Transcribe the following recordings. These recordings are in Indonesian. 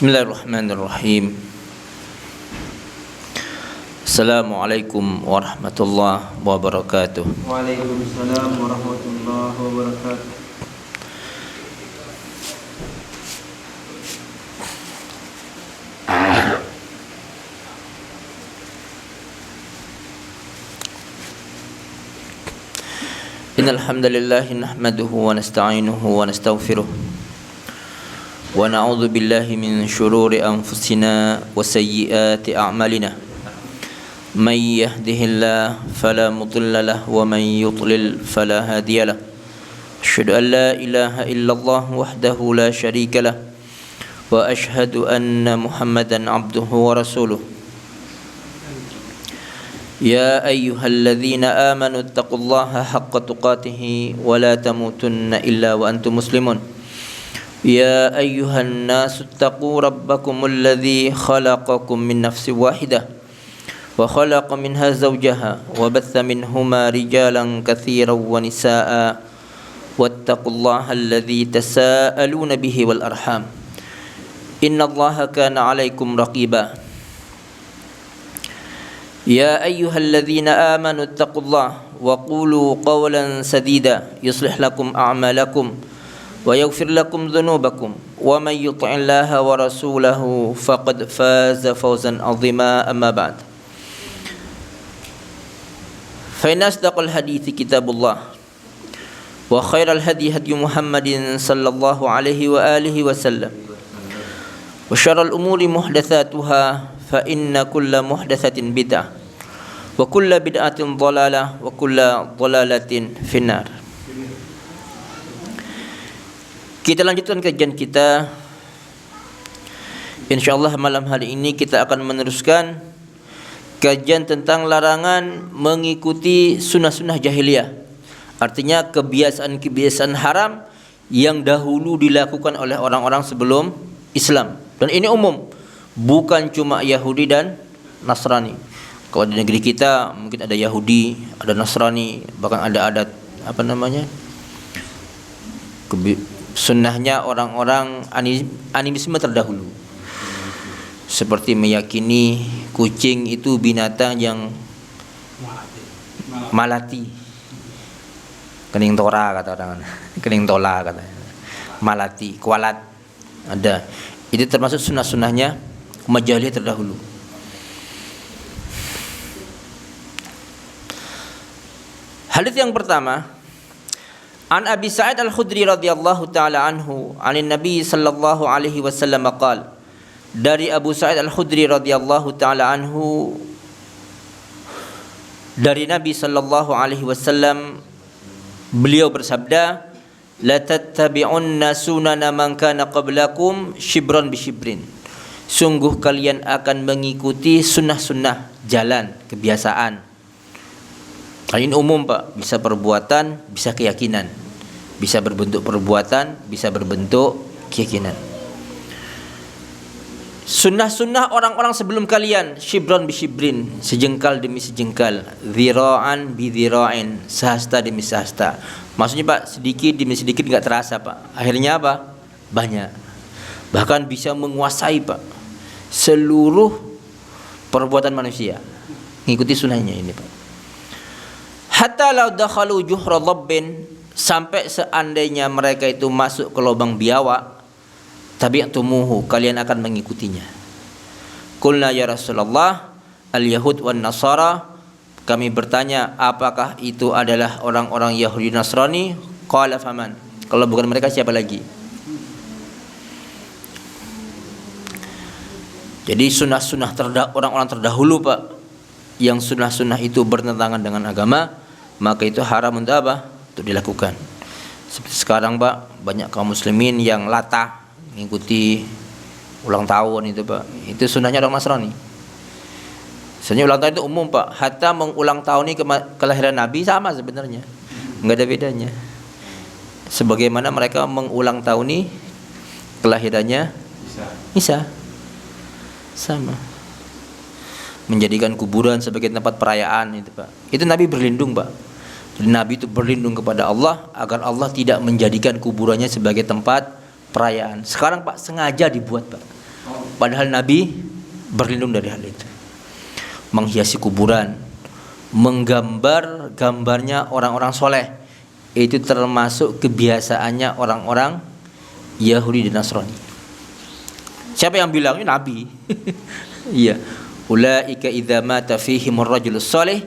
Bismillahirrahmanirrahim. Assalamualaikum warahmatullahi wabarakatuh. Waalaikumsalam warahmatullahi wabarakatuh. Innal hamdalillah nahmaduhu wa nasta'inuhu wa nastaghfiruh. ونعوذ بالله من شرور أنفسنا وسيئات أعمالنا من يهده الله فلا مضل له ومن يضلل فلا هادي له أشهد أن لا إله إلا الله وحده لا شريك له وأشهد أن محمدا عبده ورسوله يا أيها الذين آمنوا اتقوا الله حق تقاته ولا تموتن إلا وأنتم مسلمون يا أيها الناس اتقوا ربكم الذي خلقكم من نفس واحدة وخلق منها زوجها وبث منهما رجالا كثيرا ونساء واتقوا الله الذي تساءلون به والأرحام إن الله كان عليكم رقيبا يا أيها الذين آمنوا اتقوا الله وقولوا قولا سديدا يصلح لكم أعمالكم ويغفر لكم ذنوبكم ومن يطع الله ورسوله فقد فاز فوزا عظيما أما بعد فإن أصدق الحديث كتاب الله وخير الهدي هدي محمد صلى الله عليه وآله وسلم وشر الأمور محدثاتها فإن كل محدثة بدعة وكل بدعة ضلالة وكل ضلالة في النار. Kita lanjutkan kajian kita. InsyaAllah malam hari ini kita akan meneruskan kajian tentang larangan mengikuti sunnah-sunnah jahiliyah. Artinya kebiasaan-kebiasaan haram yang dahulu dilakukan oleh orang-orang sebelum Islam. Dan ini umum, bukan cuma Yahudi dan Nasrani. Kalau di negeri kita mungkin ada Yahudi, ada Nasrani, bahkan ada adat sunnahnya orang-orang animisme terdahulu, seperti meyakini kucing itu binatang yang malati, kening tora kata orang, kening tola kata, malati, kualat, ada. Itu termasuk sunnah-sunnahnya majahiliyah terdahulu. Hadits yang pertama, An Abi Sa'id Al-Khudri radhiyallahu ta'ala anhu, anin Nabi sallallahu alaihi wasallam qala, dari Abu Sa'id Al-Khudri radhiyallahu ta'ala anhu, dari Nabi sallallahu alaihi wasallam, beliau bersabda, la tattabi'unna sunana man kana qablakum shibran bi shibrin. Sungguh kalian akan mengikuti sunnah-sunnah jalan, kebiasaan. Ini umum Pak, bisa perbuatan, bisa keyakinan. Bisa berbentuk perbuatan, bisa berbentuk keyakinan. Sunnah-sunnah orang-orang sebelum kalian, shibran bi shibrin, sejengkal demi sejengkal, dhira'an bi dhira'in, sehasta demi sehasta. Maksudnya Pak, sedikit demi sedikit enggak terasa Pak. Akhirnya apa? Banyak. Bahkan bisa menguasai Pak seluruh perbuatan manusia. Ngikuti sunnahnya ini Pak. Hatta law dakhalu juhra dhabbin, sampai seandainya mereka itu masuk ke lubang biawak, tabi'tumuhu, kalian akan mengikutinya. Qulna ya Rasulullah, al-yahud wan nasara, kami bertanya apakah itu adalah orang-orang Yahudi Nasrani? Qala faman, kalau bukan mereka siapa lagi? Jadi sunnah-sunnah orang-orang terdahulu Pak, yang sunnah-sunnah itu bertentangan dengan agama, maka itu haram untuk apa? Untuk dilakukan. Seperti sekarang Pak, banyak kaum muslimin yang latah mengikuti ulang tahun itu Pak. Itu sunnahnya orang Nasrani. Sebenarnya ulang tahun itu umum Pak. Hatta mengulang tahuni kelahiran Nabi sama sebenarnya, enggak ada bedanya. Sebagaimana mereka mengulang tahuni kelahirannya Isa, sama. Menjadikan kuburan sebagai tempat perayaan itu Pak. Itu Nabi berlindung Pak. Jadi Nabi itu berlindung kepada Allah agar Allah tidak menjadikan kuburannya sebagai tempat perayaan. Sekarang Pak sengaja dibuat Pak. Padahal Nabi berlindung dari hal itu. Menghiasi kuburan, menggambar gambarnya orang-orang soleh, itu termasuk kebiasaannya orang-orang Yahudi dan Nasrani. Siapa yang bilang? Ini Nabi. Iya. Ulaika idza mata fihimur rajulus salih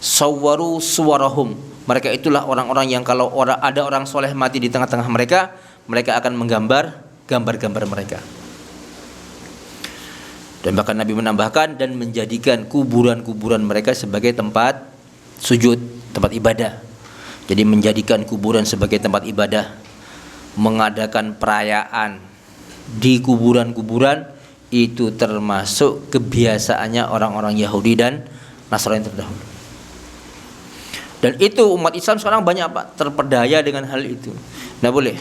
sawwaru suwarahum. Mereka itulah orang-orang yang kalau ada orang soleh mati di tengah-tengah mereka, mereka akan menggambar gambar-gambar mereka. Dan bahkan Nabi menambahkan dan menjadikan kuburan-kuburan mereka sebagai tempat sujud, tempat ibadah. Jadi menjadikan kuburan sebagai tempat ibadah, mengadakan perayaan di kuburan-kuburan, itu termasuk kebiasaannya orang-orang Yahudi dan Nasrani terdahulu. Dan itu umat Islam sekarang banyak Pak terpedaya dengan hal itu. Nah boleh.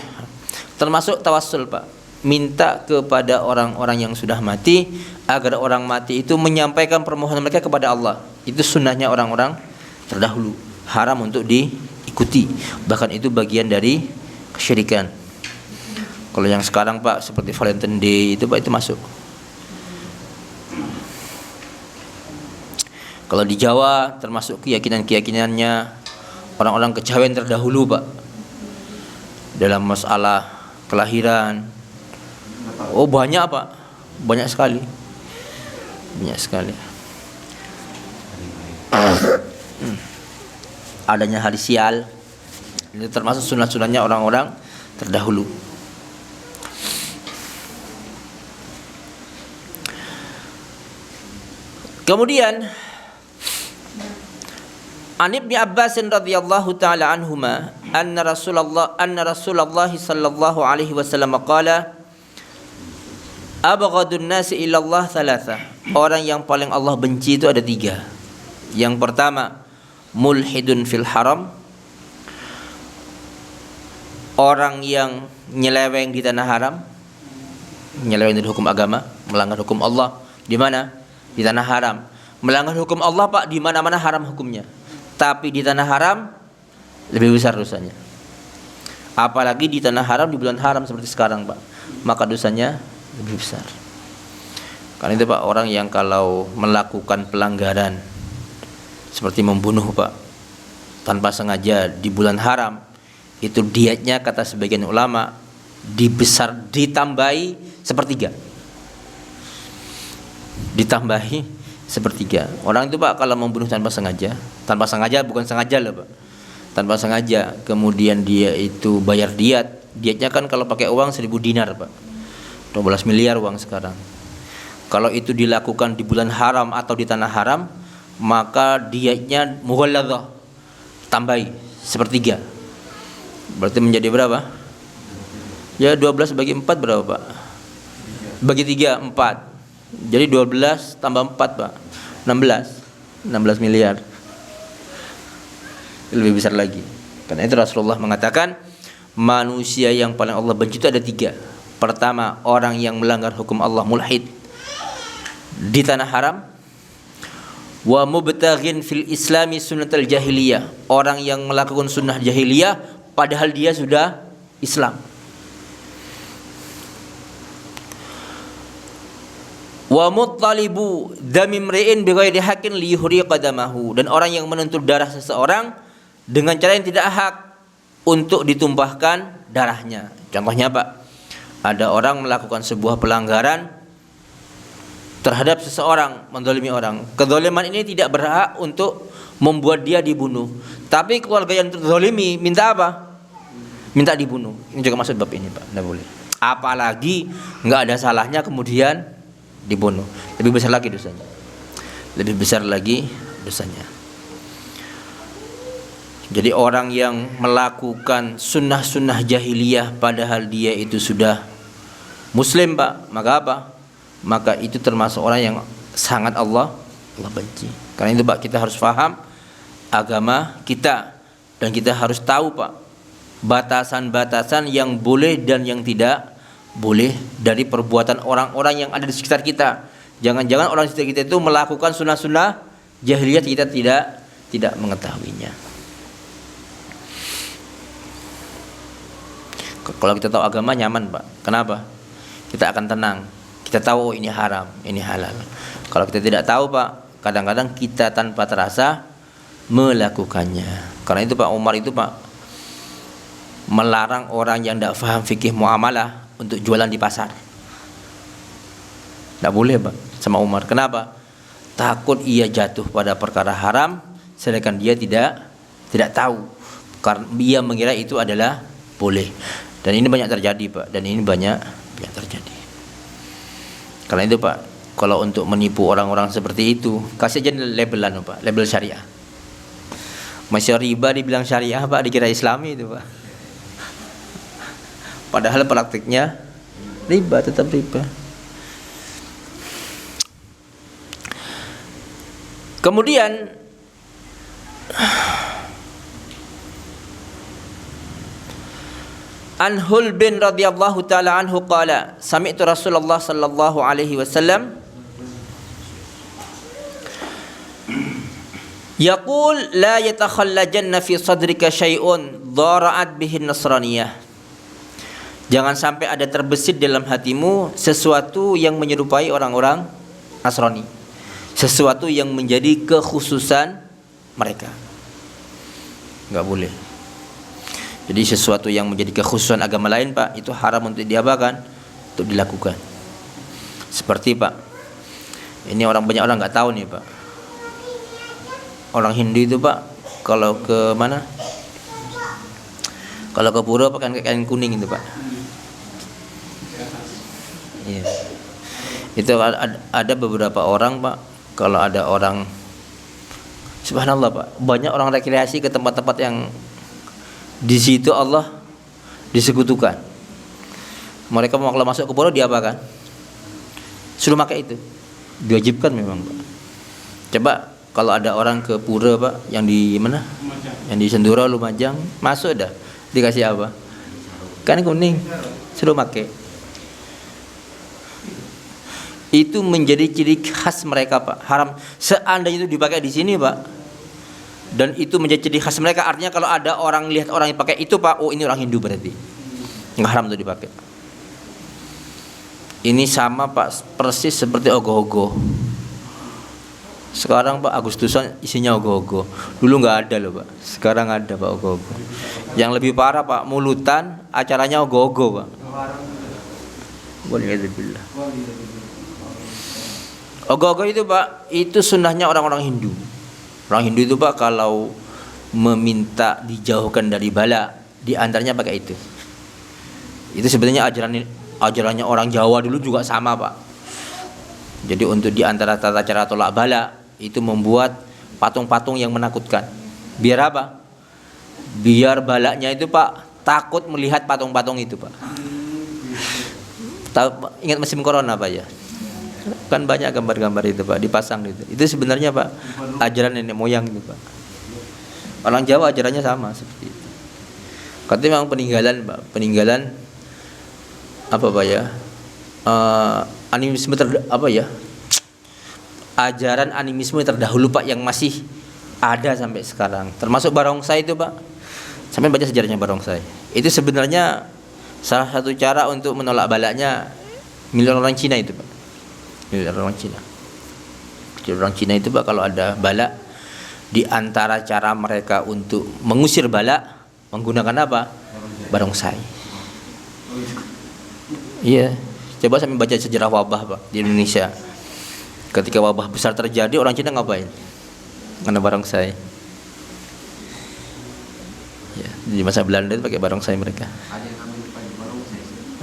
Termasuk tawassul Pak. Minta kepada orang-orang yang sudah mati agar orang mati itu menyampaikan permohonan mereka kepada Allah. Itu sunnahnya orang-orang terdahulu. Haram untuk diikuti. Bahkan itu bagian dari kesyirikan. Kalau yang sekarang Pak seperti Valentine Day itu Pak itu masuk. Kalau di Jawa termasuk keyakinan-keyakinannya orang-orang kejawen terdahulu Pak. Dalam masalah kelahiran. Oh banyak Pak. Banyak sekali. Banyak sekali. Adanya hari sial. Ini termasuk sunah-sunahnya orang-orang terdahulu. Kemudian An Ibnu Abbas radhiyallahu taala anhuma anna Rasulullah sallallahu alaihi wasallam qala abghadun nasi ila Allah thalatha. Orang yang paling Allah benci itu ada 3. Yang pertama mulhidun fil haram, orang yang nyeleweng di tanah haram, nyeleweng dari hukum agama, melanggar hukum Allah. Di mana? Di tanah haram. Melanggar hukum Allah Pak, di mana-mana haram hukumnya. Tapi di tanah haram lebih besar dosanya. Apalagi di tanah haram, di bulan haram seperti sekarang Pak, maka dosanya lebih besar. Karena itu Pak, orang yang kalau melakukan pelanggaran seperti membunuh Pak tanpa sengaja di bulan haram, itu dietnya kata sebagian ulama ditambahi sepertiga. Ditambahi sepertiga. Orang itu Pak kalau membunuh tanpa sengaja bukan sengaja loh Pak. Tanpa sengaja, kemudian dia itu bayar dietnya kan kalau pakai uang 1.000 dinar Pak. 12 miliar uang sekarang. Kalau itu dilakukan di bulan haram atau di tanah haram, maka dietnya mughalladzah, tambahi sepertiga. Berarti menjadi berapa? Ya 12 bagi 4 berapa Pak? Bagi 3 4. Jadi 12 tambah 4 Pak, 16 miliar. Lebih besar lagi. Karena itu Rasulullah mengatakan manusia yang paling Allah benci itu ada 3. Pertama, orang yang melanggar hukum Allah, mulhid di tanah haram. Wa mubtaghin fil islami sunnatal jahiliyah, orang yang melakukan sunnah jahiliyah padahal dia sudah Islam. Wa muttalibu damimri'in bighairi haqqin liyuhriqa damahu, dan orang yang menuntut darah seseorang dengan cara yang tidak hak untuk ditumpahkan darahnya. Contohnya Pak, ada orang melakukan sebuah pelanggaran terhadap seseorang, menzalimi orang. Kezaliman ini tidak berhak untuk membuat dia dibunuh. Tapi keluarga yang terzalimi minta apa? Minta dibunuh. Ini juga masuk bab ini Pak, tidak boleh. Apalagi nggak ada salahnya kemudian dibunuh, lebih besar lagi dosanya. Lebih besar lagi dosanya. Jadi orang yang melakukan sunnah-sunnah jahiliyah padahal dia itu sudah Muslim Pak, maka apa? Maka itu termasuk orang yang sangat Allah benci. Karena itu Pak, kita harus paham agama kita dan kita harus tahu Pak batasan-batasan yang boleh dan yang tidak boleh dari perbuatan orang-orang yang ada di sekitar kita. Jangan-jangan orang di sekitar kita itu melakukan sunnah-sunnah jahiliyah, kita tidak mengetahuinya. Kalau kita tahu agama nyaman Pak. Kenapa? Kita akan tenang. Kita tahu ini haram, ini halal. Kalau kita tidak tahu Pak, kadang-kadang kita tanpa terasa melakukannya. Karena itu Pak Umar itu Pak melarang orang yang tidak paham fikih muamalah untuk jualan di pasar. Tidak boleh Pak sama Umar. Kenapa? Takut ia jatuh pada perkara haram, sedangkan dia tidak tahu. Karena dia mengira itu adalah boleh. Dan ini banyak terjadi Pak. Dan ini banyak terjadi. Karena itu Pak, kalau untuk menipu orang-orang seperti itu, kasih aja labelan Pak, label syariah. Masih riba dibilang syariah Pak, dikira Islami itu Pak. Padahal praktiknya riba, tetap riba. Kemudian Anhul bin radhiyallahu taala anhu qala sami'tu Rasulullah sallallahu alaihi wasallam yaqul la yatakhallajanna fi sadrika syai'un dhara'at bihi nasraniyah. Jangan sampai ada terbesit dalam hatimu sesuatu yang menyerupai orang-orang Nasrani, sesuatu yang menjadi kekhususan mereka. Enggak boleh. Jadi sesuatu yang menjadi kekhususan agama lain Pak, itu haram untuk diapakan, untuk dilakukan. Seperti Pak, ini banyak orang nggak tahu nih Pak. Orang Hindu itu Pak, kalau ke mana? Kalau ke pura pakai kain kuning itu Pak. Iya. Itu ada beberapa orang Pak, kalau ada orang, subhanallah Pak, banyak orang rekreasi ke tempat-tempat yang di situ Allah disekutukan. Mereka mau kalau masuk ke pura diapakan? Suruh pakai itu. Diwajibkan memang Pak. Coba kalau ada orang ke pura Pak, yang di mana? Yang di Senduro, Lumajang, masuk dah. Dikasih apa? Kan kuning. Suruh pakai. Itu menjadi ciri khas mereka Pak. Haram. Seandainya itu dipakai di sini Pak, dan itu menjadi ciri khas mereka, artinya kalau ada orang lihat orang yang pakai itu Pak, oh ini orang Hindu berarti. Nggak haram untuk dipakai. Ini sama Pak, persis seperti ogoh-ogoh. Sekarang Pak Agustusan isinya ogoh-ogoh. Dulu nggak ada loh Pak, sekarang ada Pak ogoh-ogoh. Yang lebih parah Pak, mulutan acaranya ogoh-ogoh Pak. Waliyadzubillah. Ogoh-ogoh itu Pak, itu sunnahnya orang-orang Hindu. Orang Hindu itu Pak, kalau meminta dijauhkan dari bala, di antaranya pakai itu. Itu sebenarnya ajarannya orang Jawa dulu juga sama Pak. Jadi untuk di antara tata cara tolak bala itu membuat patung-patung yang menakutkan. Biar apa? Biar balanya itu Pak takut melihat patung-patung itu Pak. Ingat musim corona Pak ya? Kan banyak gambar-gambar itu Pak dipasang gitu. Itu sebenarnya Pak ajaran nenek moyang itu Pak. Orang Jawa ajarannya sama seperti itu. Katanya memang peninggalan Pak, peninggalan apa Pak ya? Animisme ajaran animisme terdahulu Pak, yang masih ada sampai sekarang. Termasuk barongsai itu Pak. Sampai baca sejarahnya barongsai. Itu sebenarnya salah satu cara untuk menolak balaknya milik orang Cina itu Pak. Orang Cina. Jadi orang Cina itu Pak, kalau ada bala, di antara cara mereka untuk mengusir bala menggunakan apa? Barongsai. Iya, coba sampai baca sejarah wabah Pak di Indonesia. Ketika wabah besar terjadi, orang Cina ngapain? Karena barongsai. Ya, di masa Belanda itu pakai barongsai mereka.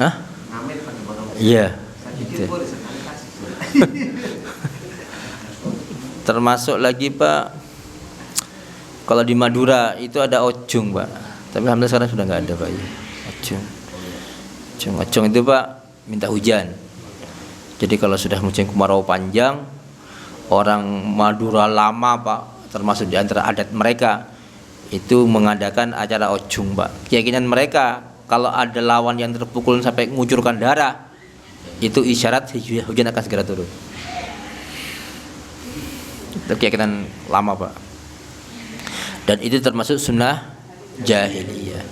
Hah? Iya. Gitu. Termasuk lagi Pak, kalau di Madura itu ada ocung Pak, tapi alhamdulillah sekarang sudah nggak ada Pak ya. Ocung itu Pak minta hujan. Jadi kalau sudah musim kemarau panjang, orang Madura lama Pak, termasuk di antara adat mereka itu mengadakan acara ocung Pak. Keyakinan mereka kalau ada lawan yang terpukul sampai mengucurkan darah, itu isyarat hujan akan segera turun. Itu keyakinan lama Pak. Dan itu termasuk sunnah jahiliyah.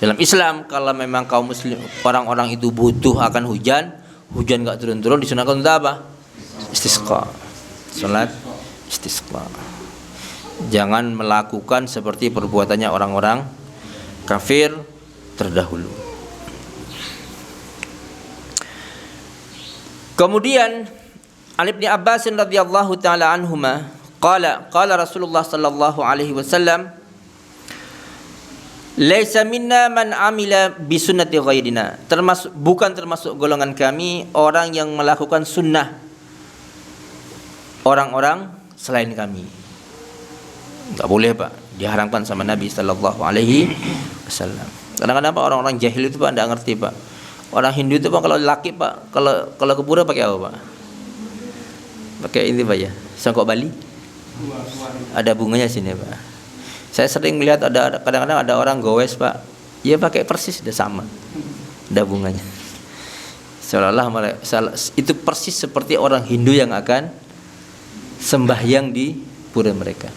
Dalam Islam, kalau memang kaum muslim orang-orang itu butuh akan hujan, hujan enggak turun-turun, disunahkan untuk apa? Istisqa. Salat istisqa. Jangan melakukan seperti perbuatannya orang-orang kafir terdahulu. Kemudian Ali bin Abbas radhiyallahu taala anhuma qala Rasulullah sallallahu alaihi wasallam, laisa minna man amila bi sunnati ghairina, bukan termasuk golongan kami orang yang melakukan sunnah orang-orang selain kami. Enggak boleh Pak, diharamkan sama Nabi sallallahu alaihi wasallam. Kadang-kadang Pak orang-orang jahil itu Pak enggak ngerti Pak. Orang Hindu itu Pak kalau laki Pak, kalau ke pura pakai apa Pak? Pakai ini Pak ya, sangkok Bali. Ada bunganya sini Pak. Saya sering melihat ada kadang-kadang ada orang gowes Pak, dia pakai persis udah sama, ada bunganya. Seolah-olah itu persis seperti orang Hindu yang akan sembahyang di pura mereka.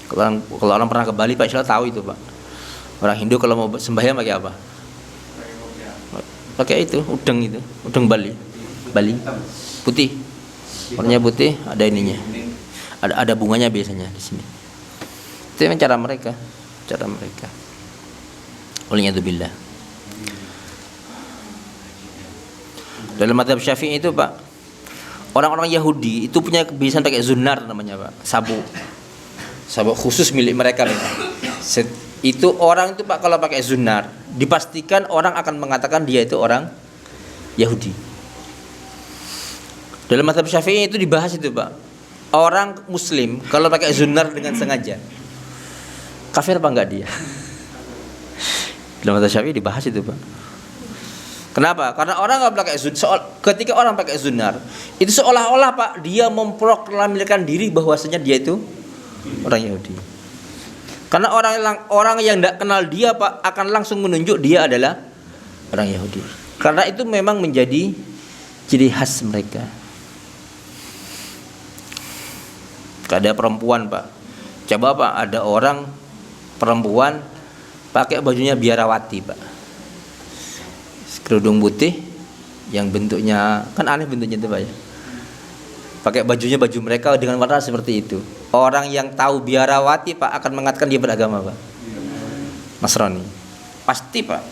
Kalau orang pernah ke Bali Pak, insya Allah tahu itu Pak. Orang Hindu kalau mau sembahyang pakai apa? Pakai itu, udeng Bali putih, warnanya putih, ada ininya, ada bunganya biasanya di sini. Itu memang cara mereka. Waliyadzubillah. Dalam mazhab Syafi'i itu Pak, orang-orang Yahudi itu punya kebiasaan pakai zunar namanya Pak, sabuk khusus milik mereka memang. Itu orang itu Pak kalau pakai zunar, dipastikan orang akan mengatakan dia itu orang Yahudi. Dalam mazhab Syafi'i itu dibahas itu Pak, orang Muslim kalau pakai zunar dengan sengaja, kafir apa enggak dia? Dalam mazhab Syafi'i dibahas itu Pak. Kenapa? Karena orang enggak pakai zunar. Ketika orang pakai zunar, itu seolah-olah Pak dia memproklamirkan diri bahwasanya dia itu orang Yahudi. Karena orang yang enggak kenal dia Pak akan langsung menunjuk dia adalah orang Yahudi. Karena itu memang menjadi ciri khas mereka. Ada perempuan Pak, coba Pak ada orang perempuan pakai bajunya biarawati Pak, kerudung putih yang bentuknya kan aneh bentuknya itu Pak ya, pakai bajunya baju mereka dengan warna seperti itu. Orang yang tahu biarawati Pak akan mengatakan dia beragama Pak, Nasrani pasti Pak,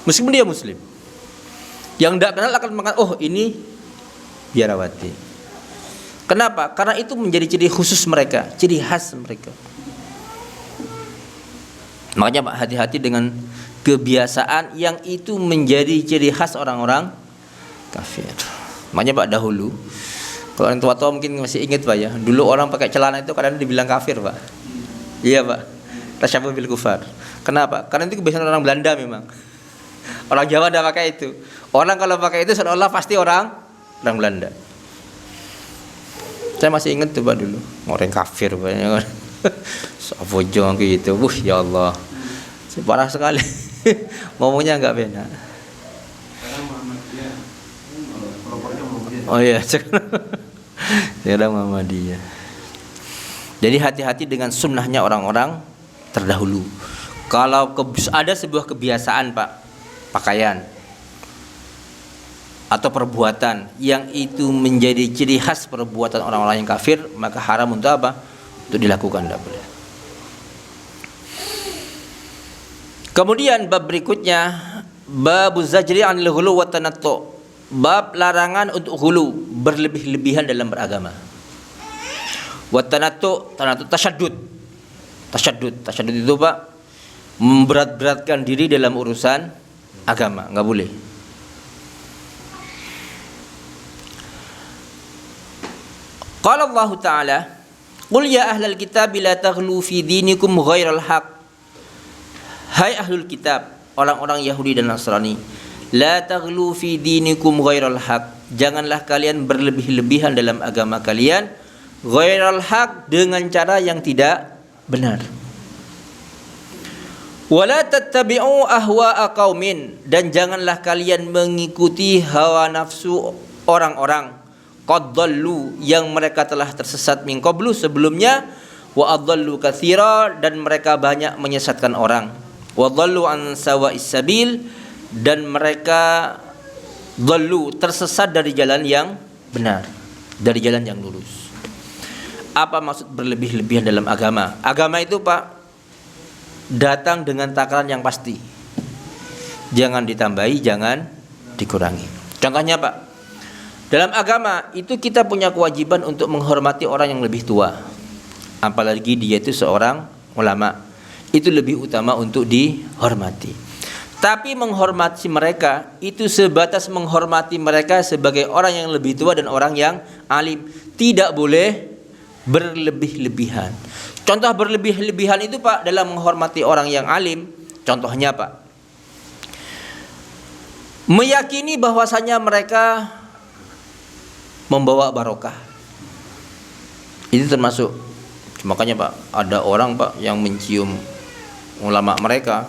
meskipun dia Muslim. Yang tidak kenal akan mengatakan oh ini biarawati. Kenapa? Karena itu menjadi ciri khusus mereka, ciri khas mereka. Makanya Pak hati-hati dengan kebiasaan yang itu menjadi ciri khas orang-orang kafir. Makanya Pak dahulu, kalau orang tua-tua mungkin masih ingat Pak ya, dulu orang pakai celana itu kadang dibilang kafir Pak. Iya Pak, tasyabuh bil kufar. Kenapa? Karena itu kebiasaan orang Belanda memang. Orang Jawa tidak pakai itu. Orang kalau pakai itu seolah-olah pasti orang Belanda. Saya masih ingat tuh Pak dulu, orang kafir banyak kan. Safojong gitu. Ya Allah. Parah sekali. Ngomongnya enggak benar. Oh iya, sekarang Muhammadiyah. Jadi hati-hati dengan sunnahnya orang-orang terdahulu. Kalau ada sebuah kebiasaan Pak, pakaian atau perbuatan yang itu menjadi ciri khas perbuatan orang-orang yang kafir, maka haram untuk apa? Untuk dilakukan, tidak boleh. Kemudian bab berikutnya, bab zajri 'anil ghulu wa tanattu, bab larangan untuk ghulu, berlebih-lebihan dalam beragama. Wa tanattu tasyaddud itu Pak, memberat-beratkan diri dalam urusan agama, enggak boleh. Qala Allah Ta'ala, qul ya ahlal kitab la taghlu fi dinikum ghairal haq. Hai ahlul kitab, orang-orang Yahudi dan Nasrani, la taghlu fi dinikum ghairal haq. Janganlah kalian berlebih-lebihan dalam agama kalian, ghairal haq, dengan cara yang tidak benar. Wala tattabi'u ahwa'a qaumin, dan janganlah kalian mengikuti hawa nafsu orang-orang qad dhallu, yang mereka telah tersesat min qablu, sebelumnya, wa adallu katsira, dan mereka banyak menyesatkan orang, wa dhallu an sawa'is sabil, dan mereka Dhallu, tersesat dari jalan yang benar, dari jalan yang lurus. Apa maksud berlebih-lebihan dalam agama? Agama itu Pak datang dengan takaran yang pasti. Jangan ditambahi, jangan dikurangi. Contohnya Pak, dalam agama itu kita punya kewajiban untuk menghormati orang yang lebih tua. Apalagi dia itu seorang ulama. Itu lebih utama untuk dihormati. Tapi menghormati mereka itu sebatas menghormati mereka sebagai orang yang lebih tua dan orang yang alim. Tidak boleh berlebih-lebihan. Contoh berlebih-lebihan itu Pak dalam menghormati orang yang alim. Contohnya Pak, meyakini bahwasanya mereka membawa barokah. Itu termasuk. Makanya Pak, ada orang Pak yang mencium ulama mereka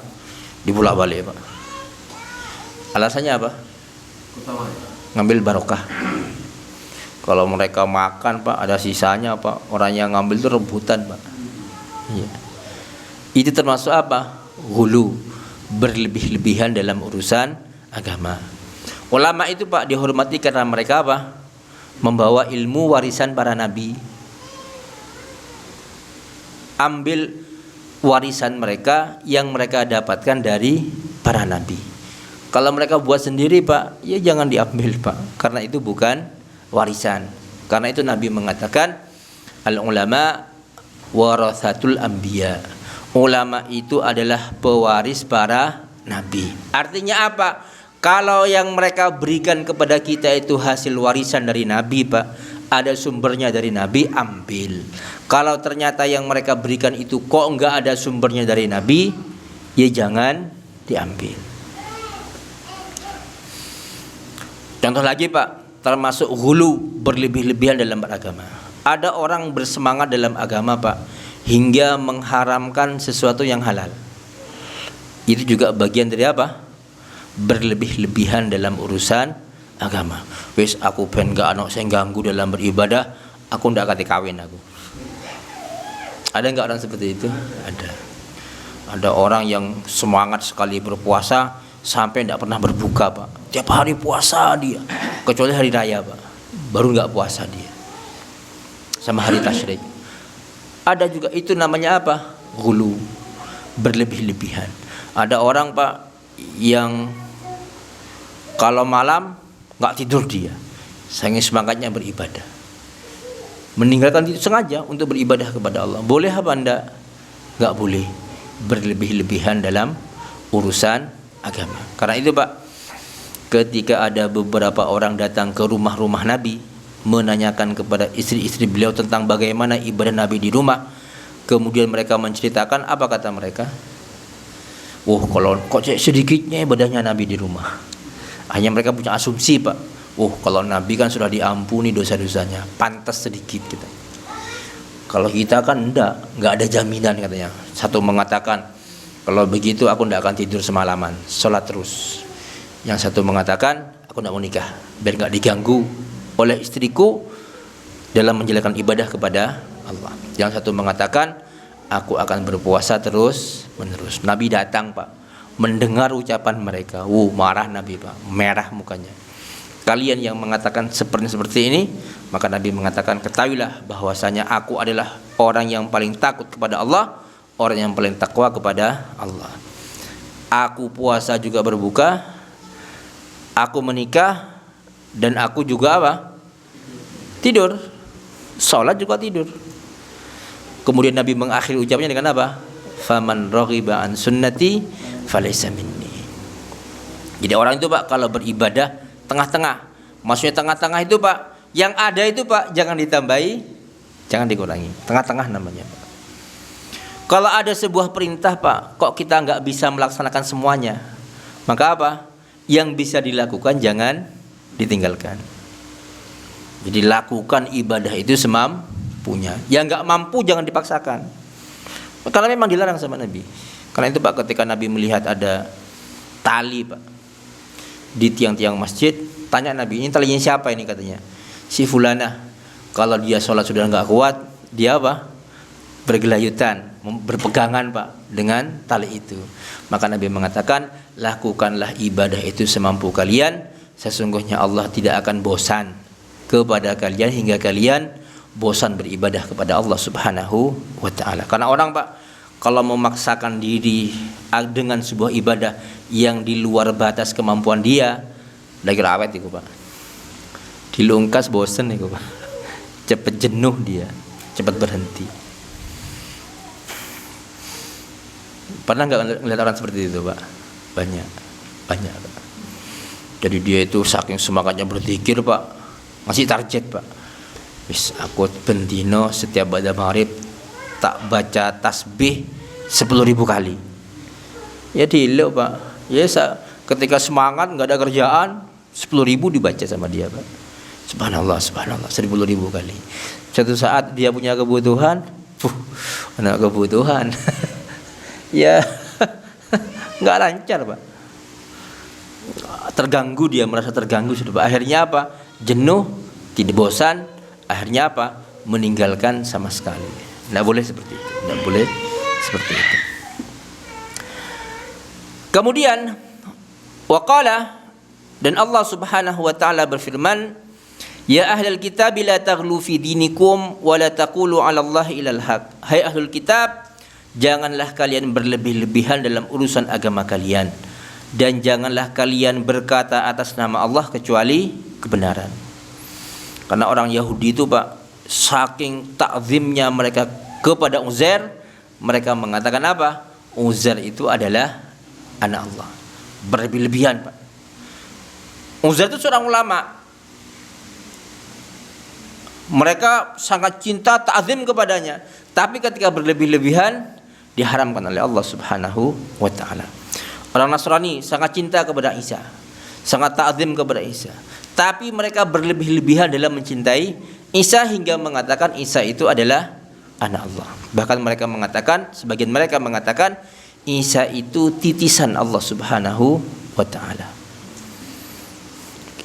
dibolak-balik Pak. Alasannya apa? Ngambil barokah. Kalau mereka makan Pak ada sisanya Pak, orang yang ngambil itu rebutan Pak. Iya. Itu termasuk apa? Ghulu, berlebih-lebihan dalam urusan agama. Ulama itu Pak dihormati karena mereka apa? Membawa ilmu warisan para nabi. Ambil warisan mereka yang mereka dapatkan dari para nabi. Kalau mereka buat sendiri Pak, ya jangan diambil Pak, karena itu bukan warisan. Karena itu Nabi mengatakan al ulama warathatul anbiya. Ulama itu adalah pewaris para nabi. Artinya apa? Kalau yang mereka berikan kepada kita itu hasil warisan dari nabi Pak, ada sumbernya dari nabi, ambil. Kalau ternyata yang mereka berikan itu kok enggak ada sumbernya dari nabi, ya jangan diambil. Contoh lagi Pak, termasuk ghulu, berlebih-lebihan dalam beragama. Ada orang bersemangat dalam agama Pak hingga mengharamkan sesuatu yang halal. Itu juga bagian dari apa? Berlebih-lebihan dalam urusan agama. Wis aku ben gak ana sing ganggu dalam beribadah, aku ndak kate kawin aku. Ada enggak orang seperti itu? Ada. Ada orang yang semangat sekali berpuasa sampai ndak pernah berbuka Pak. Tiap hari puasa dia, kecuali hari raya Pak, baru nggak puasa dia. Sama hari tasyrik. Ada juga itu namanya apa? Ghulu, berlebih-lebihan. Ada orang Pak yang kalau malam nggak tidur dia, saking semangatnya beribadah. Meninggalkan itu sengaja untuk beribadah kepada Allah. Boleh apa anda? Nggak boleh berlebih-lebihan dalam urusan agama. Karena itu Pak, ketika ada beberapa orang datang ke rumah-rumah Nabi menanyakan kepada istri-istri beliau tentang bagaimana ibadah Nabi di rumah, kemudian mereka menceritakan, apa kata mereka? Kalau kok sedikitnya ibadahnya Nabi di rumah. Hanya mereka punya asumsi Pak, kalau Nabi kan sudah diampuni dosa-dosanya, pantas sedikit kita. Kalau kita kan enggak ada jaminan katanya. Satu mengatakan, kalau begitu aku enggak akan tidur semalaman, sholat terus. Yang satu mengatakan, aku enggak mau nikah, biar enggak diganggu oleh istriku dalam menjalankan ibadah kepada Allah. Yang satu mengatakan, aku akan berpuasa terus menerus. Nabi datang Pak, mendengar ucapan mereka, marah Nabi Pak, merah mukanya. Kalian yang mengatakan seperti ini, maka Nabi mengatakan, ketahuilah bahwasanya aku adalah orang yang paling takut kepada Allah, orang yang paling takwa kepada Allah. Aku puasa juga berbuka, aku menikah, dan aku juga apa? Tidur. Sholat juga tidur. Kemudian Nabi mengakhiri ucapannya dengan apa? Faman raghiba an sunnati falaysa minni. Jadi orang itu Pak kalau beribadah tengah-tengah. Maksudnya tengah-tengah itu Pak, yang ada itu Pak jangan ditambahi, jangan dikurangi. Tengah-tengah namanya Pak. Kalau ada sebuah perintah Pak, kok kita nggak bisa melaksanakan semuanya, maka apa? Yang bisa dilakukan jangan ditinggalkan. Jadi lakukan ibadah itu semampunya. Yang nggak mampu jangan dipaksakan. Karena memang dilarang sama Nabi. Karena itu Pak, ketika Nabi melihat ada tali Pak di tiang-tiang masjid, tanya Nabi, ini talinya siapa ini katanya? Si fulana. Kalau dia sholat sudah nggak kuat, dia apa? Bergelayutan, berpegangan Pak dengan tali itu. Maka Nabi mengatakan, lakukanlah ibadah itu semampu kalian, sesungguhnya Allah tidak akan bosan kepada kalian hingga kalian bosan beribadah kepada Allah Subhanahu wa taala. Karena orang Pak, kalau memaksakan diri dengan sebuah ibadah yang di luar batas kemampuan dia, lagi rawat itu Pak. Dilungkas bosan itu Pak. Cepat jenuh dia, cepat berhenti. Pernah nggak ngeliat orang seperti itu Pak? Banyak Pak. Jadi dia itu saking semangatnya berzikir Pak, masih target Pak. Wis aku bendino setiap pada maghrib tak baca tasbih 10.000 kali. Ya diluk Pak. Ya ketika semangat nggak ada kerjaan 10.000 dibaca sama dia Pak. Subhanallah 10.000 kali. Suatu saat dia punya kebutuhan, anak kebutuhan. Ya nggak lancar Pak, terganggu, dia merasa terganggu sudah Pak. Akhirnya apa? Jenuh, tidak bosan, akhirnya apa? Meninggalkan sama sekali. Tidak boleh seperti itu, tidak boleh seperti itu. Kemudian waqala, dan Allah Subhanahu wa taala berfirman, ya ahlul kitab la taghlu fi dinikum wa la taqulu 'ala Allahi illal haq. Hai ahlul kitab, janganlah kalian berlebih-lebihan dalam urusan agama kalian, dan janganlah kalian berkata atas nama Allah kecuali kebenaran. Karena orang Yahudi itu Pak, saking takzimnya mereka kepada Uzair, mereka mengatakan apa? Uzair itu adalah anak Allah. Berlebih-lebihan Pak. Uzair itu seorang ulama. Mereka sangat cinta, takzim kepadanya, tapi ketika berlebih-lebihan diharamkan oleh Allah Subhanahu wa taala. Orang Nasrani sangat cinta kepada Isa, sangat ta'zim kepada Isa, tapi mereka berlebih-lebihan dalam mencintai Isa hingga mengatakan Isa itu adalah anak Allah. Bahkan mereka mengatakan, sebagian mereka mengatakan Isa itu titisan Allah Subhanahu wa taala.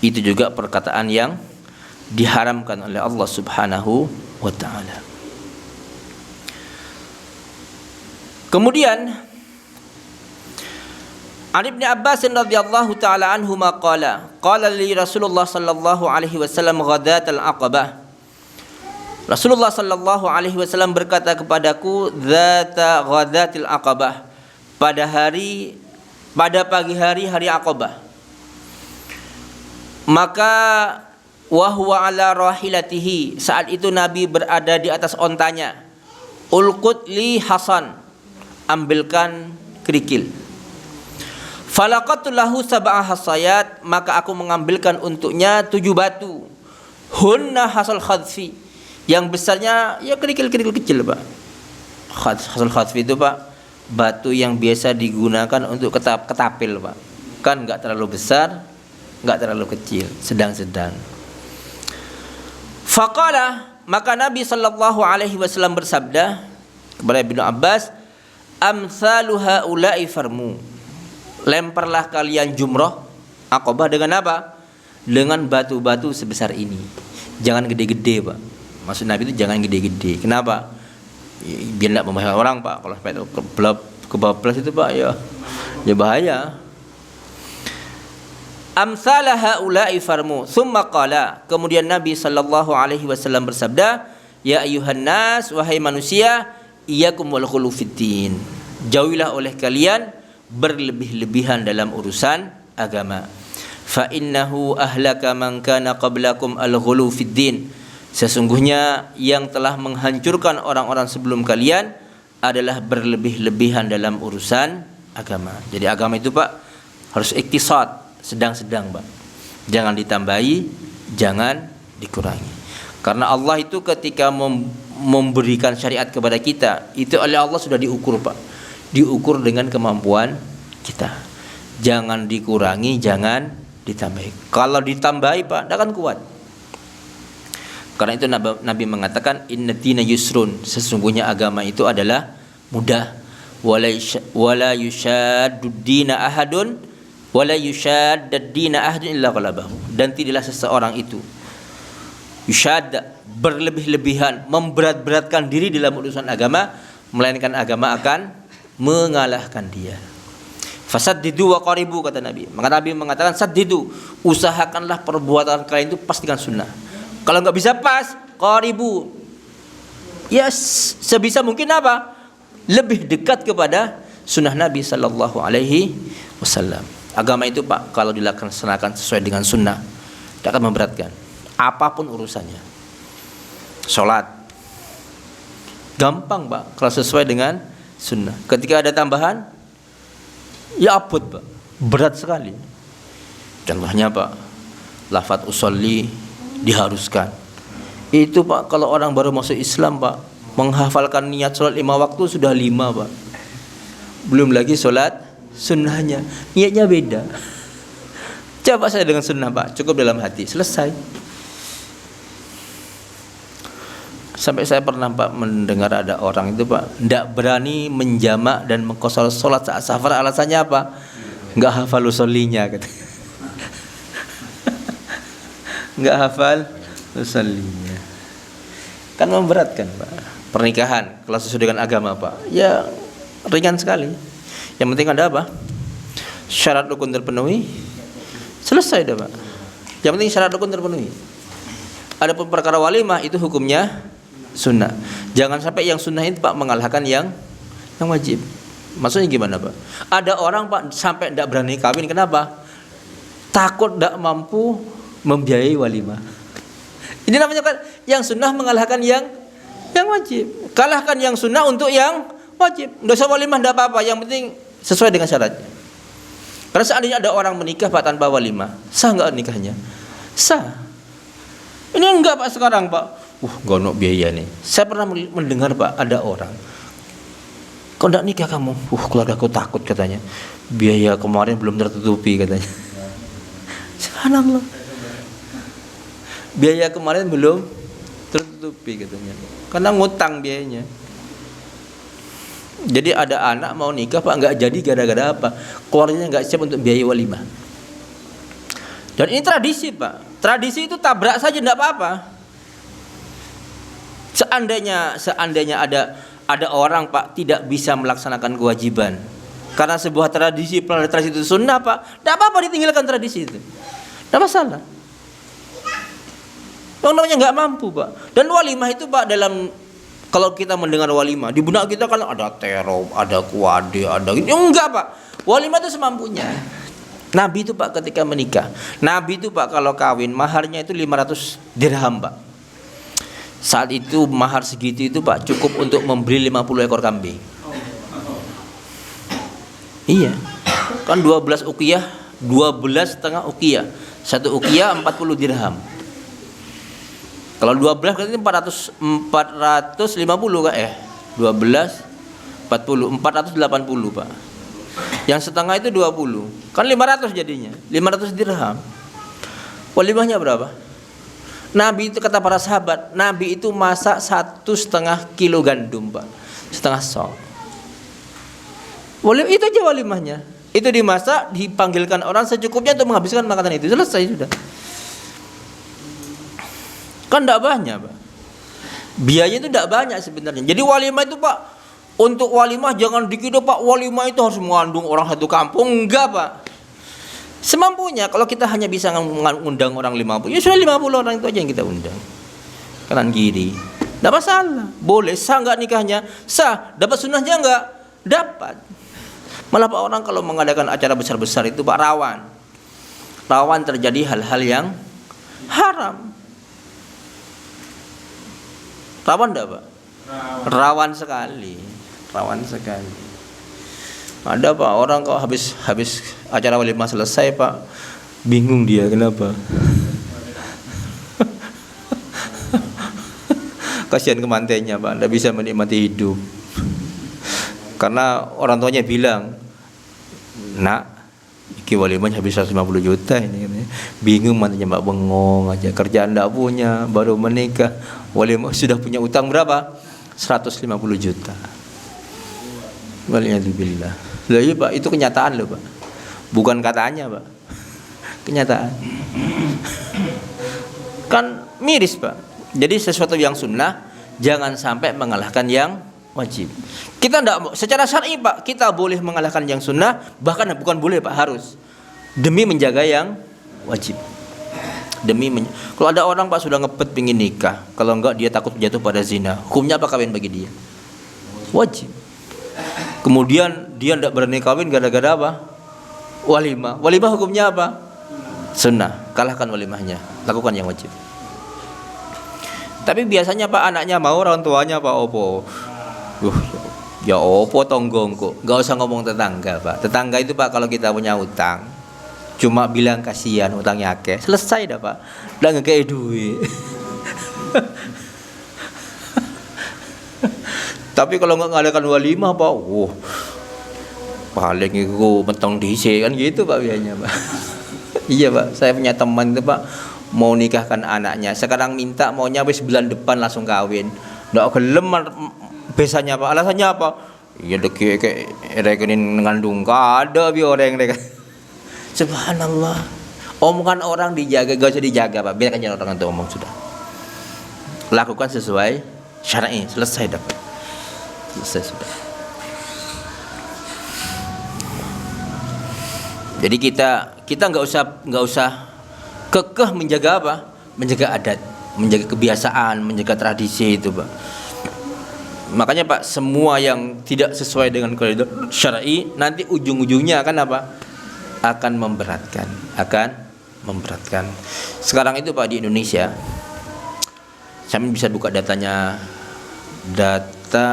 Itu juga perkataan yang diharamkan oleh Allah Subhanahu wa taala. Kemudian Ali bin Abbas radhiyallahu taala anhuma qala li Rasulullah sallallahu alaihi wasallam ghadatal aqabah. Rasulullah sallallahu alaihi wasallam berkata kepadaku dzata ghadatil aqabah, pada pagi hari Aqabah. Maka wahwa ala rahilatihi, saat itu Nabi berada di atas ontanya. Ulqut li Hasan, ambilkan kerikil. Falaqatu lahu sab'a hasayat, maka aku mengambilkan untuknya 7 batu. Hunna hasal khadfi, yang besarnya ya kerikil-kerikil kecil Pak. Hasal khadfi itu Pak, batu yang biasa digunakan untuk ketapel Pak. Kan enggak terlalu besar, enggak terlalu kecil, sedang-sedang. Faqala, maka Nabi sallallahu alaihi wasallam bersabda kepada Ibnu Abbas, amsalu haula'i farmu, lemparlah kalian jumrah Aqabah dengan apa? Dengan batu-batu sebesar ini. Jangan gede-gede Pak. Maksud Nabi itu jangan gede-gede. Kenapa? Biar tidak membahayakan orang Pak. Kalau sampai itu kebablas itu Pak, ya bahaya. Amsala haula'i farmu. Tsumma qala, kemudian Nabi sallallahu alaihi wasallam bersabda, ya ayuhan nas, wahai manusia, iyyakum wal ghulu fiddin, jauhilah oleh kalian berlebih-lebihan dalam urusan agama. Fa innahu ahlaka man kana qablakum al ghulu fiddin, sesungguhnya yang telah menghancurkan orang-orang sebelum kalian adalah berlebih-lebihan dalam urusan agama. Jadi agama itu Pak harus iktisad, sedang-sedang Pak. Jangan ditambahi, jangan dikurangi. Karena Allah itu ketika memberikan syariat kepada kita, itu oleh Allah sudah diukur Pak. Diukur dengan kemampuan kita. Jangan dikurangi, jangan ditambahi. Kalau ditambahi Pak, tidak akan kuat. Karena itu Nabi mengatakan innatina yusrun, sesungguhnya agama itu adalah mudah. Wala yushaddud dina ahadun wala yushaddad dina ahadun illa qalabahu, dan tidaklah seseorang itu yushadda, berlebih-lebihan, memberat-beratkan diri dalam urusan agama, melainkan agama akan mengalahkan dia. Fasaddidu wa qaribu, kata Nabi. Maka Nabi mengatakan saddidu, usahakanlah perbuatan kalian itu pas dengan sunnah. Kalau nggak bisa pas, qaribu, ya sebisa mungkin apa? Lebih dekat kepada sunnah Nabi sallallahu alaihi wasallam. Agama itu Pak, kalau dilaksanakan sesuai dengan sunnah, tidak akan memberatkan. Apapun urusannya. Sholat, gampang Pak, kalau sesuai dengan sunnah. Ketika ada tambahan, ya abot Pak, berat sekali. Contohnya Pak, lafadz usolli diharuskan. Itu Pak, kalau orang baru masuk Islam Pak, menghafalkan niat sholat 5 waktu sudah 5 Pak. Belum lagi sholat sunnahnya, niatnya beda. Coba saya dengan sunnah Pak, cukup dalam hati, selesai. Sampai saya pernah Pak mendengar ada orang itu Pak tidak berani menjamak dan mengqashar sholat saat safar, alasannya apa? Enggak hafal usollinya, kata. Enggak hafal usollinya. Kan memberatkan Pak. Pernikahan kalau sesuai dengan agama Pak, ya ringan sekali. Yang penting ada apa? Syarat rukun terpenuhi, selesai dah Pak. Yang penting syarat rukun terpenuhi. Adapun perkara walimah itu hukumnya sunnah. Jangan sampai yang sunnah itu Pak mengalahkan yang wajib. Maksudnya gimana Pak? Ada orang Pak sampai tidak berani kawin, kenapa? Takut tidak mampu membiayai walimah. Ini namanya kan yang sunnah mengalahkan yang wajib. Kalahkan yang sunnah untuk yang wajib. Tidak usah walimah, tidak apa-apa. Yang penting sesuai dengan syaratnya. Karena seandainya ada orang menikah Pak tanpa walimah, sah nggak nikahnya? Sah. Ini enggak Pak sekarang Pak. Gak ada biaya nih. Saya pernah mendengar Pak, ada orang, kau tidak nikah kamu? Keluarga aku takut katanya. Biaya kemarin belum tertutupi katanya. Subhanallah. Biaya kemarin belum tertutupi katanya. Karena ngutang biayanya. Jadi ada anak mau nikah Pak, nggak jadi gara-gara apa? Keluarganya nggak siap untuk biaya walimah. Dan ini tradisi Pak. Tradisi itu tabrak saja tidak apa-apa. Seandainya ada orang Pak tidak bisa melaksanakan kewajiban karena sebuah tradisi itu sunnah Pak, tidak apa-apa ditinggalkan tradisi itu, tidak masalah. Yang namanya nggak mampu Pak. Dan walimah itu Pak, dalam kalau kita mendengar walimah di benak kita kan ada terop, ada kuade, ada ini. Enggak Pak. Walimah itu semampunya. Nabi itu Pak ketika menikah, Nabi itu Pak kalau kawin maharnya itu 500 dirham Pak. Saat itu mahar segitu itu Pak cukup untuk membeli 50 ekor kambing. Iya. Kan 12 uqiyah, 12,5 uqiyah. 1 uqiyah 40 dirham. Kalau 12 berarti 450 Kak 12 40 480 Pak. Yang setengah itu 20. Kan 500 jadinya. 500 dirham. Walimahnya berapa? Nabi itu kata para sahabat, Nabi itu masak 1,5 kilo gandum Pak, setengah sok. Itu aja walimahnya. Itu dimasak, dipanggilkan orang secukupnya untuk menghabiskan makanan itu, selesai sudah. Kan tidak banyak Pak. Biaya itu tidak banyak sebenarnya. Jadi walimah itu Pak, untuk walimah jangan dikira Pak walimah itu harus mengandung orang satu kampung, enggak Pak. Semampunya. Kalau kita hanya bisa mengundang orang 50, ya sudah 50 orang itu aja yang kita undang. Kanan kiri, tidak masalah. Boleh. Sah nggak nikahnya? Sah. Dapat sunnahnya nggak? Dapat. Malah Pak, orang kalau mengadakan acara besar-besar itu Pak rawan terjadi hal-hal yang haram. Rawan enggak Pak? Rawan sekali. Rawan sekali. Ada Pak orang kok habis acara walimah selesai Pak, bingung dia kenapa? Kasihan kemantennya Pak, tidak bisa menikmati hidup. Karena orang tuanya bilang, nak, iki walimahnya habis 150 juta ini. Bingung mantannya Mbak, bengong aja, kerjaan tidak punya, baru menikah, walimah sudah punya utang berapa? 150 juta. Waliyadzubillah. Loh iya Pak, itu kenyataan loh Pak. Bukan katanya Pak. Kenyataan. Kan miris Pak. Jadi sesuatu yang sunnah jangan sampai mengalahkan yang wajib. Kita tidak, secara syar'i Pak, kita boleh mengalahkan yang sunnah, bahkan bukan boleh Pak, harus, demi menjaga yang wajib. Kalau ada orang Pak sudah ngepet pingin nikah, kalau enggak dia takut jatuh pada zina, hukumnya apa kawin bagi dia? Wajib. Kemudian dia tidak berani kawin gara-gara apa? Walimah. Walimah hukumnya apa? Sunnah. Kalahkan walimahnya, lakukan yang wajib. Tapi biasanya Pak anaknya mau, orang tuanya Pak opo. Ya opo tonggong kok. Gak usah ngomong tetangga Pak. Tetangga itu Pak kalau kita punya utang, cuma bilang kasihan utangnya akeh, selesai dah Pak. Udah ngekei duit. Tapi kalau nggak ngadakan walimah Pak, paling itu mentong dhisik kan gitu Pak biasanya Pak. Iya Pak, saya punya teman itu Pak mau nikahkan anaknya, sekarang minta maunya wis bulan depan langsung kawin. Nggak gelem besanya Pak. Alasannya apa? Iya dek kayak rekening ngandung kada bi orang mereka. Subhanallah. Omongan orang dijaga, gak usah dijaga Pak. Biarkan jangan orang itu omong sudah. Lakukan sesuai syar'i, selesai dapat. Selesai sudah. Jadi kita nggak usah kekeh menjaga apa? Menjaga adat, menjaga kebiasaan, menjaga tradisi itu Pak. Makanya Pak, semua yang tidak sesuai dengan koridor syar'i nanti ujung-ujungnya akan apa? Akan memberatkan. Sekarang itu Pak di Indonesia, saya bisa buka datanya, data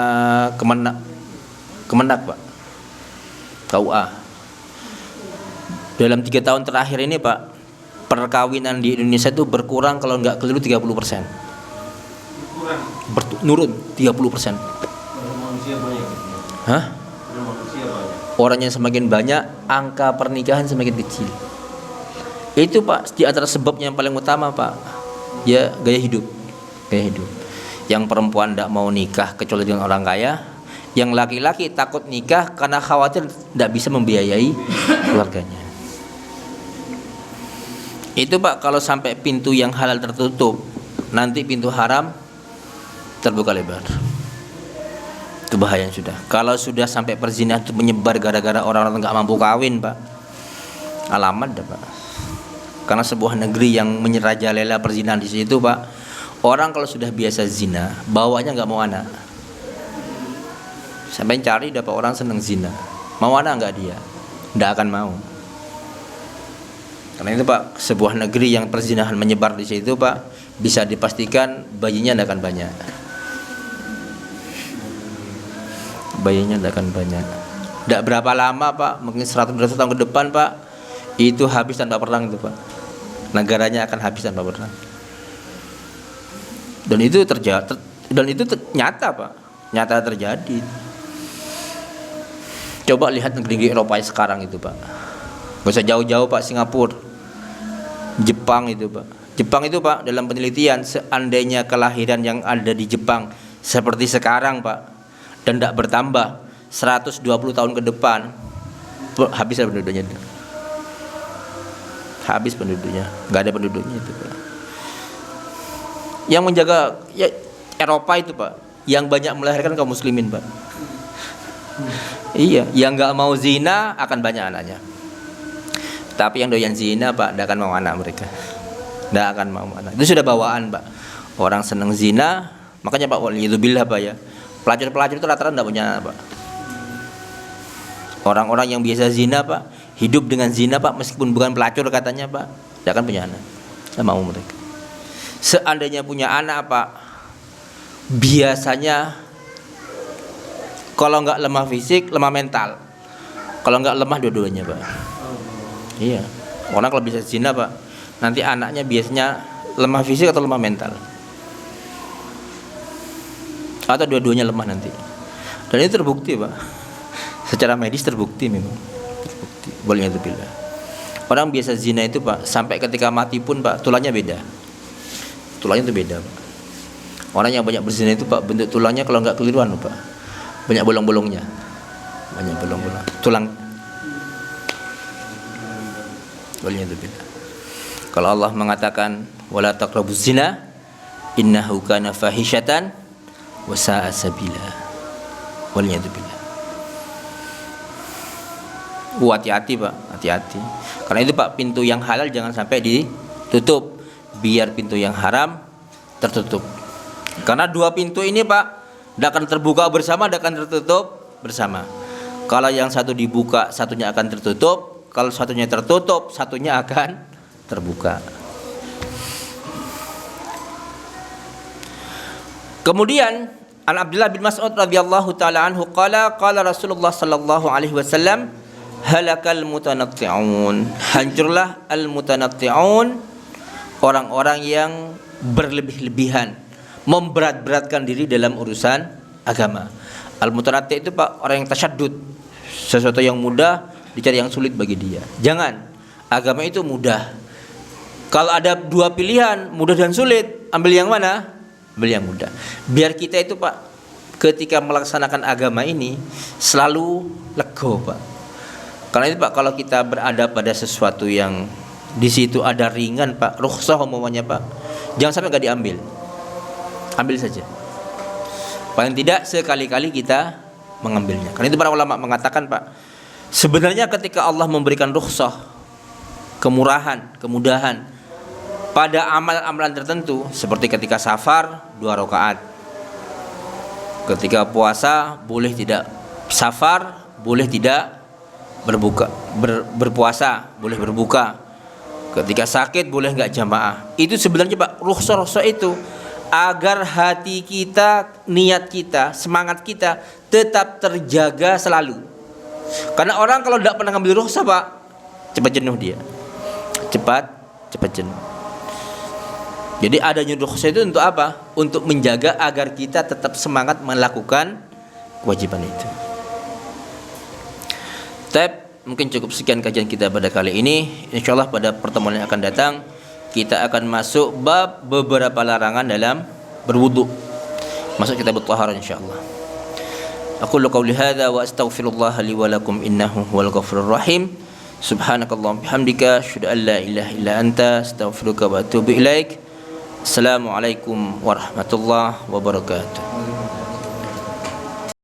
Kemenak Pak, KUA. Dalam 3 tahun terakhir ini Pak, perkawinan di Indonesia itu berkurang kalau nggak keliru 30%. Nurun 30%. Manusia banyak. Hah? Manusia banyak. Orangnya semakin banyak, angka pernikahan semakin kecil. Itu Pak di antara sebabnya yang paling utama Pak, ya gaya hidup. Yang perempuan tidak mau nikah kecuali dengan orang kaya, yang laki-laki takut nikah karena khawatir tidak bisa membiayai keluarganya. Itu Pak, kalau sampai pintu yang halal tertutup, nanti pintu haram terbuka lebar. Itu bahaya sudah. Kalau sudah sampai perzinahan itu menyebar gara-gara orang-orang nggak mampu kawin Pak, alamat dah Pak. Karena sebuah negeri yang menyerajalela perzinahan di situ Pak, orang kalau sudah biasa zina, bawahnya nggak mau anak. Sampai cari dapat orang seneng zina, mau anak nggak dia? Nggak akan mau. Karena itu Pak, sebuah negeri yang perzinahan menyebar di situ Pak, bisa dipastikan bayinya tidak akan banyak. Tidak berapa lama Pak, mungkin 100 tahun ke depan Pak, itu habis tanpa perang itu Pak. Negaranya akan habis tanpa perang. Dan itu terjadi, nyata Pak, nyata terjadi. Coba lihat negeri Eropa sekarang itu Pak. Gak usah jauh-jauh Pak, Singapura, Jepang itu Pak. Jepang itu Pak, dalam penelitian, seandainya kelahiran yang ada di Jepang seperti sekarang Pak, dan tidak bertambah 120 tahun ke depan, habis penduduknya itu. Habis penduduknya, nggak ada penduduknya itu Pak. Yang menjaga ya, Eropa itu Pak, yang banyak melahirkan kaum muslimin Pak. Iya, yang nggak mau zina akan banyak anaknya. Tapi yang doyan zina Pak, tidak akan mau anak mereka. Tidak akan mau anak. Itu sudah bawaan Pak. Orang seneng zina, makanya Pak, waliyadzubillah Pak ya. Pelacur-pelacur itu rata-rata tidak punya anak Pak. Orang-orang yang biasa zina Pak, hidup dengan zina Pak, meskipun bukan pelacur katanya Pak, tidak akan punya anak. Tidak mau mereka. Seandainya punya anak Pak, biasanya kalau nggak lemah fisik, lemah mental. Kalau nggak lemah dua-duanya Pak. Iya. Orang kalau bisa zina Pak, nanti anaknya biasanya lemah fisik atau lemah mental, atau dua-duanya lemah nanti. Dan itu terbukti Pak, secara medis terbukti memang. Terbukti. Boleh itu bila orang biasa zina itu Pak, sampai ketika mati pun Pak, tulangnya beda. Tulangnya itu beda Pak. Orang yang banyak berzina itu Pak, bentuk tulangnya kalau nggak keliruan Pak, banyak bolong-bolongnya, banyak bolong-bolong tulang. Boleh itu bila. Kalau Allah mengatakan wala taqrabuz zina innahu kana fahisyatan wa sa'a sabila. Waliyadzubillah. Hati-hati Pak, hati-hati. Karena itu Pak, pintu yang halal jangan sampai ditutup, biar pintu yang haram tertutup. Karena dua pintu ini Pak, tidak akan terbuka bersama, tidak akan tertutup bersama. Kalau yang satu dibuka, satunya akan tertutup. Kalau satunya tertutup, satunya akan terbuka. Kemudian An Abdullah bin Mas'ud radhiyallahu taala anhu qala Rasulullah sallallahu alaihi wasallam, halakal mutanatti'un, hancurlah al mutanatti'un, orang-orang yang berlebih-lebihan, memberat-beratkan diri dalam urusan agama. Al mutanatti' itu Pak, orang yang tasyaddud, sesuatu yang mudah dicari yang sulit bagi dia. Jangan, agama itu mudah. Kalau ada dua pilihan, mudah dan sulit, ambil yang mana? Ambil yang mudah. Biar kita itu Pak, ketika melaksanakan agama ini selalu lego Pak. Karena itu Pak, kalau kita berada pada sesuatu yang di situ ada ringan Pak, rukhsah umumnya Pak, jangan sampai nggak diambil. Ambil saja. Paling tidak sekali-kali kita mengambilnya. Karena itu para ulama mengatakan Pak, sebenarnya ketika Allah memberikan rukhsah, kemurahan, kemudahan pada amalan-amalan tertentu, seperti ketika safar 2 rakaat, ketika puasa boleh tidak safar, boleh tidak berpuasa, boleh berbuka, ketika sakit boleh nggak jamaah. Itu sebenarnya Pak, rukhsah-rukhsah itu agar hati kita, niat kita, semangat kita tetap terjaga selalu. Karena orang kalau tidak pernah ngambil rukhsah Pak, cepat jenuh dia, cepat jenuh. Jadi adanya rukhsah itu untuk apa? Untuk menjaga agar kita tetap semangat melakukan kewajiban itu. Mungkin cukup sekian kajian kita pada kali ini. Insyaallah pada pertemuan yang akan datang kita akan masuk bab beberapa larangan dalam berwudu. Masuk kitab at-taharah insyaallah. Aqulu qouli hadza wa astaghfirullah li wa lakum innahu huwal ghafurur rahim. Subhanakallahumma bihamdika asyhadu an la ilaha illa anta astaghfiruka wa atubu ilaik. Assalamualaikum warahmatullahi wabarakatuh.